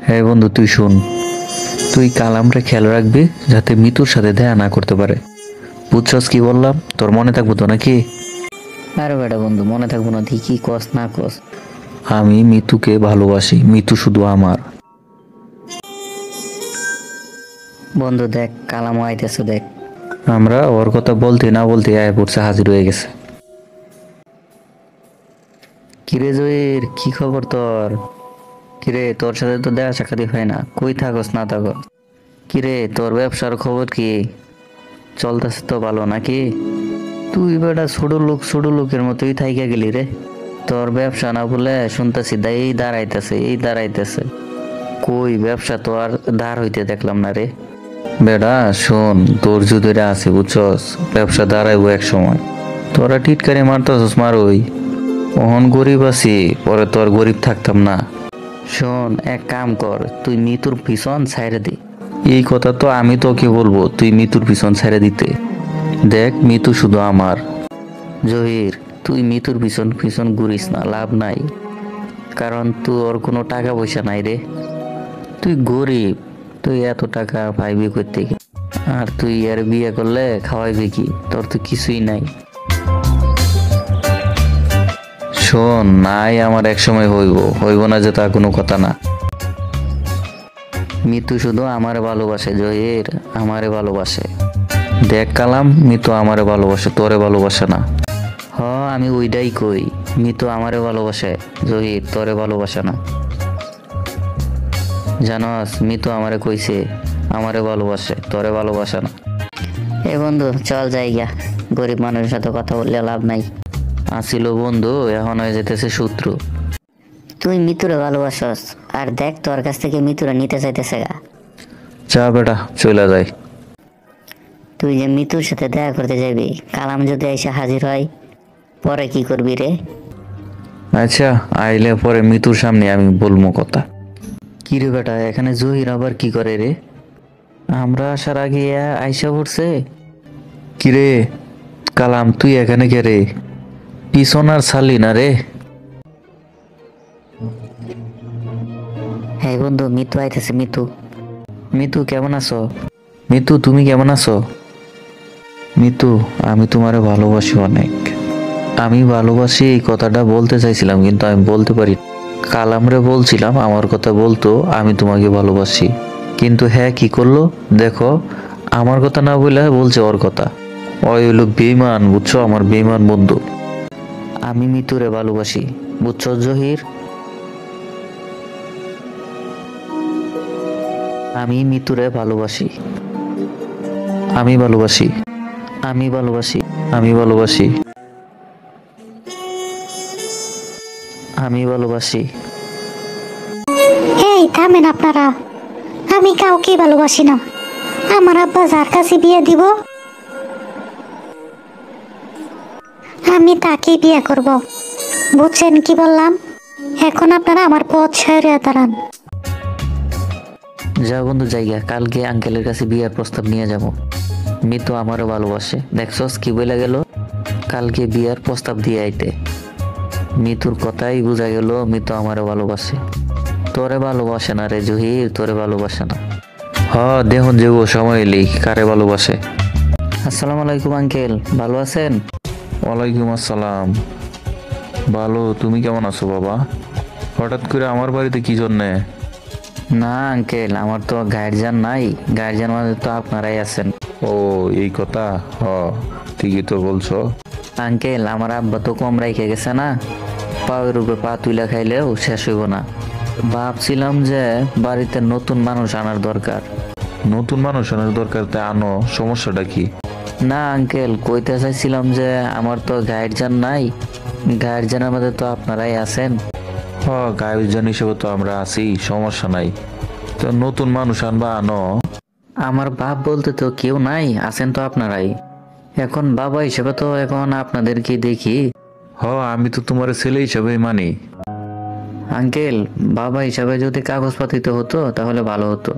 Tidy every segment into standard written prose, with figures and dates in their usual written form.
হ্যাঁ বন্ধু, তুই শোন, তুই কালামটা খেয়াল রাখবি যাতে মিতুর সাথে দেখা না করতে পারে। বুঝছস কি বললাম? তোর মনে থাকবো তো নাকি? আরে বেটা বন্ধু, মনে থাকবো না কি কস না কস। আমি মিতুকে ভালোবাসি, মিতু শুধু আমার। বন্ধু দেখ, কালামও আইতেছে দেখ। আমরা ওর কথা বলতে না বলতে আয় পড়ছে, হাজির হয়ে গেছে। কিরে জহির, কি খবর তোর? কিরে, তোর সাথে তো দেখা সাক্ষাৎই হয় না, কই থাকস না থাকস? কিরে, তোর ব্যবসার খবর কি? চলতেছে তো ভালো নাকি? তুই বেটা ছোট লোকের মতোই থাইকা গেলি রে। তোর ব্যবসা না বলে শুনতেছি এই দাঁড়াইতেছে। কই ব্যবসা তো আর দাঁড় হইতে দেখলাম না রে। বেটা শোন, তোর যদি আছে বুঝছস, ব্যবসা দাঁড়াইবো এক সময়। তোরা টিটকারি মারতাছস মারোই, ওহন গরিব আছি, পরে তোর গরিব থাকতাম না। শোন, এক কাম কর, তুই মিতুর পিছন ছাইড়ে দি। এই কথা তো আমি তোকে বলবো, তুই মিতুর পিছন ছেড়ে দিতে। দেখ, মিতু শুধু আমার। জহির, তুই মিতুর পিছন পিছন ঘুরিস না, লাভ নাই। কারণ তোর কোনো টাকা পয়সা নাই রে। তুই গরিব, তুই এত টাকা পাইবি কই থেকে? আর তুই আর বিয়ে করলে খাওয়াইবি কি? তোর তো কিছুই নাই। শোন, নাই আমার এক সময় হইব না যে তা কোনো কথা না। মিতু শুধু আমারে ভালোবাসে জহির, আমারে ভালোবাসে। দেখ কালাম, মিতু আমারে ভালোবাসে, তোরে ভালোবাসে না। হ, আমি ওইটাই কই, মিতু আমারে ভালোবাসে জহির, তোরে ভালোবাসে না। জানস, মিতু আমারে কইছে আমারে ভালোবাসে, তোরে ভালোবাসে না। এ বন্ধু চল যাইগা, গরিব মানুষের সাথে কথা বললে লাভ নাই। আসিল বন্ধু, এখন হয়ে যেতেছে শত্রু। তুই মিতুরে ভালোবাসস, আর দেখ তোর কাছ থেকে মিতুরে নিতে চাইতেছে গা। চা বেটা, চলে যায়। তুই যে মিতুর সাথে দেখা করতে যাবি, কালাম যদি এসে হাজির হয়, পরে কি করবি রে? আচ্ছা, আইলে পরে মিতুর সামনে আমি বলবো কথা। কি রে বেটা, এখানে জহির আবার কি করে রে? আমরা আসার আগে আইসা পড়ছে। কিরে কালাম, তুই এখানে কে রে? পিছন আর ছাড়লি না রে? হ্যাঁ বন্ধু, মিতু আইতেছে। মিতু, মিতু কেমন আছো? মিতু, তুমি কেমন আছো? মিতু, আমি তোমারে ভালোবাসি অনেক। আমি ভালোবাসি এই কথাটা বলতে চাইছিলাম, কিন্তু আমি বলতে পারি। কালামরে বলছিলাম আমার কথা বলতো, আমি তোমাকে ভালোবাসি। কিন্তু হ্যাঁ, কি করলো দেখো, আমার কথা না বলে বলছে ওর কথা। ওই হইলো বেইমান, বুঝছো, আমার বেইমান বন্ধু। আমি মিতুরে ভালোবাসি, বুঝছো জহির? আমি মিতুরে ভালোবাসি। আমি ভালোবাসি, আমি ভালোবাসি। আমি ভালোবাসি। আমি ভালোবাসি। এই থামেন আপনারা, আমি কাউকে ভালোবাসি না। আমার আব্বা যার কাছে বিয়ে দিব, আমি তাকে বিয়ে করব। বুঝছেন কি বললাম? এখন আপনারা আমার পথ ছেড়ে দাঁড়ান। যা বন্ধু জায়গা, কালকে আঙ্কেলের কাছে বিয়ের প্রস্তাব নিয়ে যাব। মিতু আমারও ভালোবাসে, দেখছস কি বলে গেল? কালকে বিয়ার প্রস্তাব দিয়ে আইতে। মিতুর কথাই বোঝা গেল মিতু আমারও ভালোবাসে। তোরে ভালোবাসে না রে জহির, তোরে ভালোবাসে না। হ, দেখুন যে ও সময় এলি কারে ভালোবাসে। আসসালামু আলাইকুম আঙ্কেল, ভালো আছেন? ওয়ালাইকুম আসসালাম। ভালো, তুমি কেমন আছো বাবা? হঠাৎ করে আমার বাড়িতে কি জন্যে? না আঙ্কেল, আমার তো গার্জিয়ান নাই, গার্জিয়ান মানে তো আপনারাই আছেন। ও, এই কথা। হ, ঠিকই তো বলছো। আঙ্কেল, আমার আব্বা তো কম রাইখে গেছে না, পায়ের উপরে পা তুইলা খাইলেও শেষ হইব না। ভাবছিলাম যে বাড়িতে নতুন মানুষ আনার দরকার। নতুন মানুষ আনার দরকার, তাই আনো, সমস্যাটা কি? না আঙ্কেল, কইতে চাইছিলাম যে আমার তো গার্জিয়ান নাই, গার্জিয়ানের মধ্যে তো আপনারাই আছেন। হ, গার্জিয়ান হিসেবে তো আমরা আছি, সমস্যা নাই। তো নতুন মানুষ আনবা, আনো। আমার বাপ বলতে তো কেউ নাই, আছেন তো আপনারাই। এখন বাবা হিসেবে তো এখন আপনাদেরকে দেখি। হ, আমি তো তোমার ছেলে হিসেবেই মানি। আঙ্কেল, বাবা হিসাবে যদি কাগজপাতিতে হতো তাহলে ভালো হতো।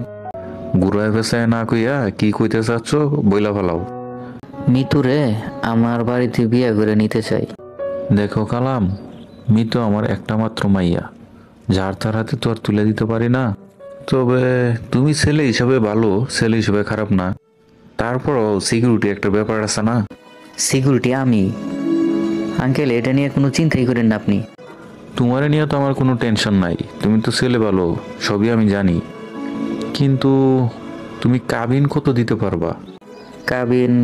ঘুরায় পেশায় না কইয়া কি কইতে চাচ্ছ বইলা ফেলাও। মিতুরে আমার বাড়িতে বিয়ে করে নিতে চাই। দেখো কালাম, মিতু আমার একটা মাত্র মাইয়া, যার তার হাতে তো আর তুলে দিতে পারি না। তবে তুমি ছেলে হিসাবে ভালো, ছেলে হিসাবে খারাপ না, তারপরও সিকিউরিটি একটা ব্যাপার আছে না। সিকিউরিটি আমি? আঙ্কেল, এটা নিয়ে কোনো চিন্তাই করেন না আপনি। তোমার নিয়ে তো আমার কোনো টেনশন নাই, তুমি তো ছেলে ভালো, সবই আমি জানি। কিন্তু তুমি কাবিন কত দিতে পারবা? কাবিন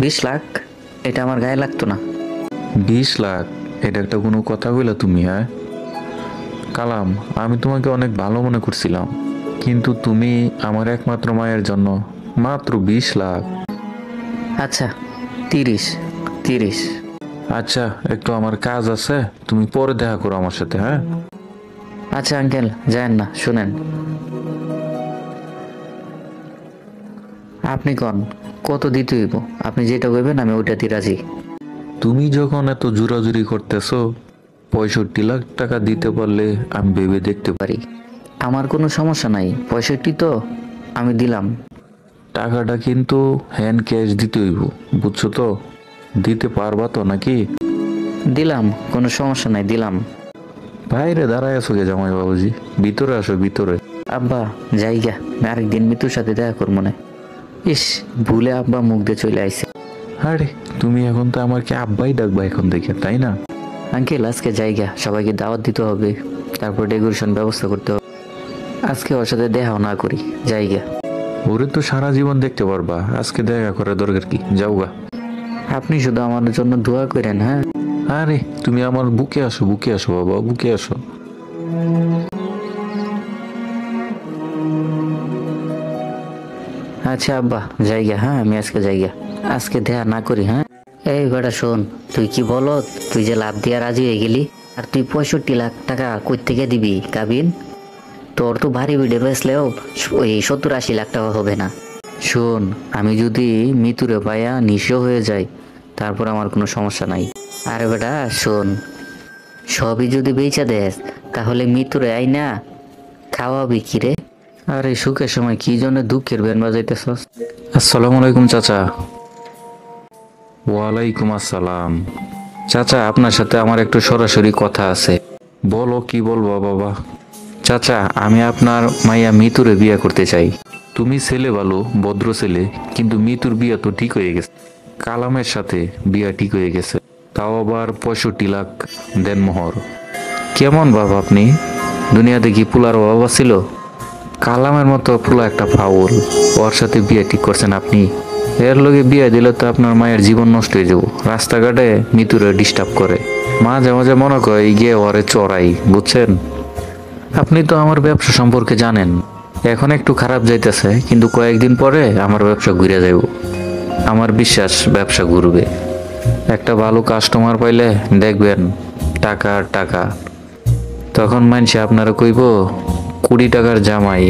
20 লাখ। এটা আমার গায়ে লাগতো না। 20 লাখ? এটা একটা কোনো কথা কইলা তুমি? হ্যাঁ কালাম, আমি তোমাকে অনেক ভালো মনে করছিলাম, কিন্তু তুমি আমার একমাত্র মায়ের জন্য মাত্র 20 লাখ? আচ্ছা, 30। 30। আচ্ছা, একটু আমার কাজ আছে, তুমি পরে দেখা করো আমার সাথে। হ্যাঁ আচ্ছা আঙ্কেল, যায়েন না, শুনেন। আপনি কন কত দিতে হইব? আপনি যেটা কইবেন আমি ওইটাতে রাজি। তুমি যখন এত জোরাজুরি করতেছো, 65 লাখ টাকা দিতে পারলে আমি ভেবে দেখতে পারি। আমার কোনো সমস্যা নাই, 65 তো আমি দিলাম। টাকাটা কিন্তু হ্যান্ড ক্যাশ দিতে হইব, বুঝছো তো? দিতে পারবা তো নাকি? দিলাম, কোনো সমস্যা নাই, দিলাম। বাইরে দাঁড়ায় আছো কে জামাই বাবুজি? ভিতরে আসো, ভিতরে। আব্বা যাইগা, আরেকদিন মিতুর সাথে দেখা করবো না। ইস, ভুলে আব্বা মুখ দিয়ে চলে আইছে। আরে তুমি এখন তো আমাকে আব্বাই ডাকবা এখন থেকে, তাই না? আঙ্কেল আজকে জায়গা, সবাইকে দাওয়াত দিতে হবে, তারপর ডেকোরেশন ব্যবস্থা করতে হবে। আজকে ওর সাথে দেখাও না করি, জায়গা। ওরে তো সারা জীবন দেখতে পারবা, আজকে দেখা করার দরকার কি? যাওগা। আপনি শুধু আমার জন্য দোয়া করেন, হ্যাঁ? আরে তুমি আমার বুকে আসো, বুকে আসো বাবা, বুকে আসো। আচ্ছা আব্বা, জায়গা, হ্যাঁ আমি আজকে জায়গা, আজকে দেখা না করি, হ্যাঁ? এই বেটা শোন, তুই কি বল, তুই যে লাভ দিয়া রাজি হয়ে গেলি, আর তুই 65 লাখ টাকা কই থেকে দিবি কাবিন? তোর তো ভারী ভিড়ে বেসলেও ওই 70-80 লাখ টাকা হবে না। শোন, আমি যদি মৃত্যুরে পাইয়া নিঃস্ব হয়ে যাই, তারপর আমার কোনো সমস্যা নাই। আরে বেটা শোন, সবই যদি বেচা দেস, তাহলে মৃত্যুরে আই না খাওয়াবি কি রে? আর এই সুখের সময় কি জন্য দুঃখের বেন বাজাইতেছস? আসসালামু আলাইকুম চাচা। ওয়ালাইকুম আসসালাম। চাচা, আপনার সাথে আমার একটু সরাসরি কথা আছে। বলো, কি বলবো বাবা? চাচা, আমি আপনার মাইয়া মিতুরে বিয়ে করতে চাই। তুমি ছেলে ভালো, ভদ্র ছেলে, কিন্তু মিতুর বিয়ে তো ঠিক হয়ে গেছে, কালামের সাথে বিয়া ঠিক হয়ে গেছে, তাও আবার 65 লাখ দেন মোহর। কেমন বাবা আপনি? দুনিয়াতে কি পুলার অভাব ছিল? কালামের মতো পুলা একটা ফাউল, ওর সাথে বিয়ে ঠিক করছেন আপনি? এর লগে বিয়ে দিলে তো আপনার মায়ের জীবন নষ্ট হয়ে যাব। রাস্তাঘাটে মিতুরে ডিস্টার্ব করে, মাঝে মাঝে মনে করে গিয়ে ওরে চড়াই, বুঝছেন? আপনি তো আমার ব্যবসা সম্পর্কে জানেন, এখন একটু খারাপ যাইতেছে, কিন্তু কয়েকদিন পরে আমার ব্যবসা ঘুরে যাইব। আমার বিশ্বাস ব্যবসা ঘুরবে। একটা ভালো কাস্টমার পাইলে দেখবেন টাকা আর টাকা, তখন মানছে আপনারা কইব 20 টাকার জামাই।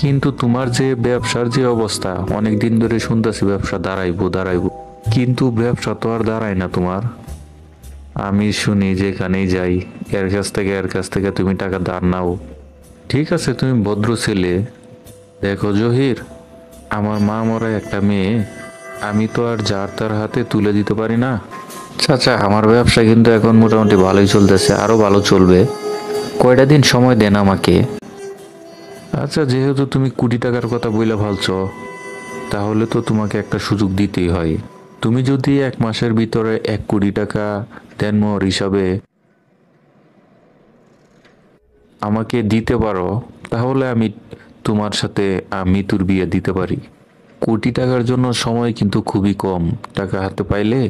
কিন্তু তোমার যে ব্যবসার যে অবস্থা, অনেক দিন ধরে শুনতেছি ব্যবসা দাঁড়াইবো দাঁড়াইবো, কিন্তু ব্যবসা তো আর দাঁড়ায় না তোমার। আমি শুনি যেখানেই যাই, এর কাছ থেকে তুমি টাকা ধার নাও। ঠিক আছে, তুমি ভদ্র ছেলে। দেখো জহির, আমার মা মরা একটা মেয়ে, আমি তো আর যার তার হাতে তুলে দিতে পারি না। চাচা, আমার ব্যবসা কিন্তু এখন মোটামুটি ভালোই চলতেছে, আরো ভালো চলবে, কয়টা দিন সময় দেন আমাকে। আচ্ছা, যেহেতু তুমি 20 টাকার কথা বইলা ভালছো, তাহলে তো তোমাকে একটা সুযোগ দিতেই হয়। তুমি যদি 1 মাসের ভিতরে 1 কোটি টাকা দেনমোহর হিসাবে আমাকে দিতে পারো, তাহলে আমি তোমার সাথে মিতুর বিয়ে দিতে পারি। 1 কোটি টাকার জন্য সময় কিন্তু খুবই কম, টাকা হাতে পাইলে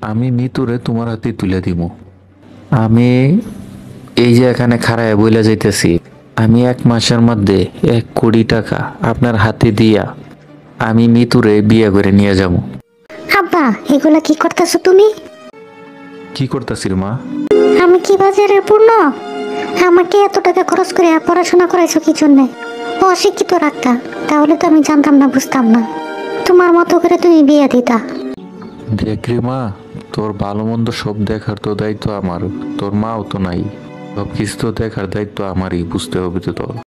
আমি মিতুরে তোমার হাতে তুলে দিব। আমি এই যে এখানে খাড়ায় বইলা যাইতেছি, আমি 1 মাসের মধ্যে 1 কোটি টাকা আপনার হাতে দিয়া আমি মিতুরে বিয়ে করে নিয়ে যাব। আব্বা, এগুলা কি করতেছো তুমি? কি করতেছিস মা? আমি কি বাজারের পূর্ণ? আমাকে এত টাকা খরচ করে পড়াশোনা করাইছো কি জন্যে? অশিক্ষিত রাখতা, তাহলে তো আমি জানতাম না, বুঝতাম না। তোমার মতো করে তুমি বিয়ে দিতা। দেখ রে মা, তোর ভালো মন্দ সব দেখার তো দায়িত্ব আমার, তোর মাও তো নাই, সব কিছু তো দেখার দায়িত্ব আমারই, বুঝতে হবে তো তোর।